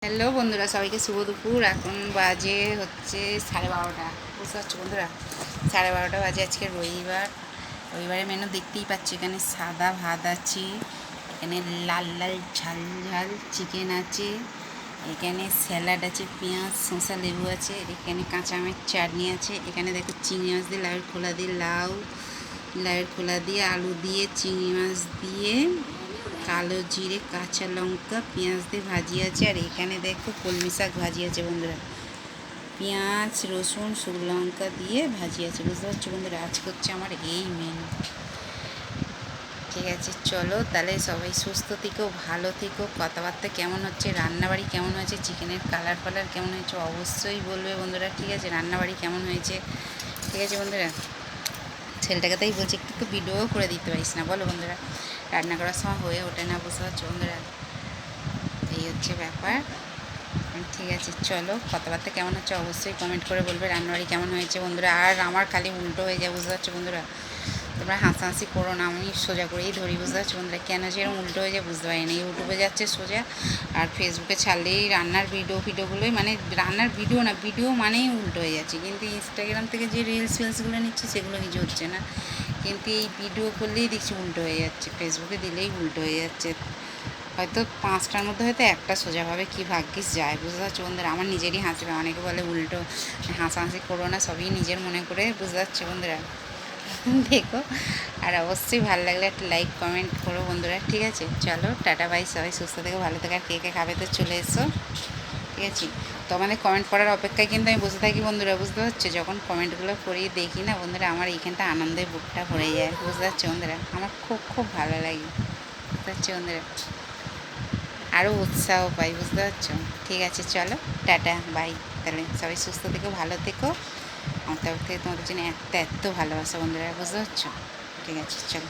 Hello বন্ধুরা, সবাইকে শুভ দুপুর। এখন বাজে হচ্ছে 12:30। বুঝতে পারছো বন্ধুরা, 12:30 বাজে। আজকে রবিবারের মেনু দেখতেই পাচ্ছি। এখানে সাদা ভাত আছে, এখানে লাল লাল ঝাল ঝাল চিকেন আছে, এখানে স্যালাড আছে, পেঁয়াজ শসা লেবু আছে, এখানে কাঁচা আমের চাটনি আছে, এখানে দেখো চিংড়ি মাছ দিয়ে লাউয়ের খোলা দিয়ে আলু দিয়ে চিংড়ি মাছ দিয়ে কালো জিরে কাঁচা লঙ্কা পেঁয়াজ দিয়ে ভাজি আছে। আর এখানে দেখো কলমি শাক ভাজি আছে বন্ধুরা, পেঁয়াজ রসুন শুকনো লঙ্কা দিয়ে ভাজি আছে। বুঝতে পারছো বন্ধুরা, আজকে হচ্ছে আমার এই মেনু। ঠিক আছে, চলো তাহলে সবাই সুস্থ থেকো, ভালো থেকো। কথাবার্তা কেমন হচ্ছে, রান্নাবাড়ি কেমন হয়েছে, চিকেনের কালার কেমন হয়েছে অবশ্যই বলবে বন্ধুরা। ঠিক আছে, রান্নাবাড়ি কেমন হয়েছে। ঠিক আছে বন্ধুরা, ছেলেটাকে তাই বলছি একটু তো ভিডিও করে দিতে পারিস না, বলো বন্ধুরা। রান্না করার সময় হয়ে ওঠে না, বুঝতে পারছো বন্ধুরা, এই হচ্ছে ব্যাপার। ঠিক আছে, চলো কথাবার্তা কেমন হচ্ছে অবশ্যই কমেন্ট করে বলবে। রান্নাবাড়ি কেমন হয়েছে বন্ধুরা। আর আমার খালি উল্টো হয়ে যায়, বুঝতে পারছো বন্ধুরা। তোমরা হাসাহাসি করো না, আমি সোজা করেই ধরি, বুঝতে পারছো বন্ধুরা। কেন যে এরকম উল্টো হয়ে যায় বুঝতে পারি না। ইউটিউবে যাচ্ছে সোজা, আর ফেসবুকে ছাড়লেই রান্নার ভিডিওগুলোই, মানে রান্নার ভিডিও মানেই উল্টো হয়ে যাচ্ছে। কিন্তু ইনস্টাগ্রাম থেকে যে রিলসগুলো নিচ্ছে সেগুলো কিছু হচ্ছে না, কিন্তু এই ভিডিও করলেই দেখছি উল্টো হয়ে যাচ্ছে, ফেসবুকে দিলেই উল্টো হয়ে যাচ্ছে। হয়তো 5টার মধ্যে হয়তো একটা সোজাভাবে কী ভাগ্যিস যায়, বুঝতে পারছো বন্ধুরা। আমার নিজেরই হাসি পায়, অনেকে বলে উল্টো। হাসাহাসি করো না, সবই নিজের মনে করে, বুঝতে পারছো বন্ধুরা। দেখো, আর অবশ্যই ভালো লাগলে একটা লাইক কমেন্ট করো বন্ধুরা। ঠিক আছে, চলো টাটা বাই, সবাই সুস্থ থেকো, ভালো থেকো। আর কে কে খাবে তো চলে এসো। ঠিক আছে, তো আমাদের কমেন্ট করার অপেক্ষায় কিন্তু আমি বসে থাকি বন্ধুরা, বুঝতে পারছো। যখন কমেন্টগুলো পড়িয়ে দেখি না বন্ধুরা, আমার এইখানটা আনন্দে বুকটা ভরে যায়, বুঝতে পারছো বন্ধুরা। আমার খুব খুব ভালো লাগে, বুঝতে পারছো বন্ধুরা। আরও উৎসাহ পাই, বুঝতে পারছো। ঠিক আছে, চলো টাটা বাই। তাহলে সবাই সুস্থ থেকো, ভালো থেকো। আমার তরফ থেকে তোমাদের জন্য এত এত ভালোবাসা বন্ধুরা, বুঝতে পারছো। ঠিক আছে, চলো।